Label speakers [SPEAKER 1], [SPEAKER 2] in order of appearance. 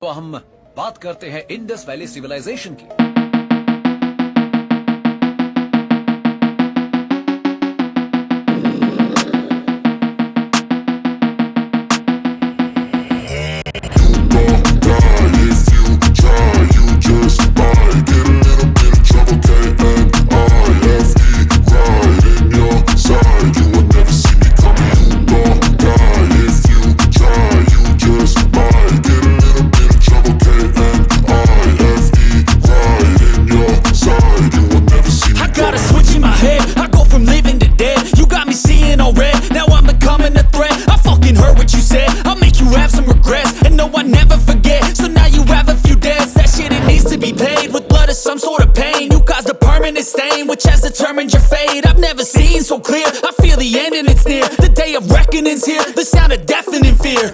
[SPEAKER 1] तो हम बात करते हैं इंडस वैली सिविलाइजेशन की।
[SPEAKER 2] Some sort of pain, you caused a permanent stain which has determined your fate. I've never seen so clear, I feel the end and it's near. The day of reckoning's here, the sound of deafening fear.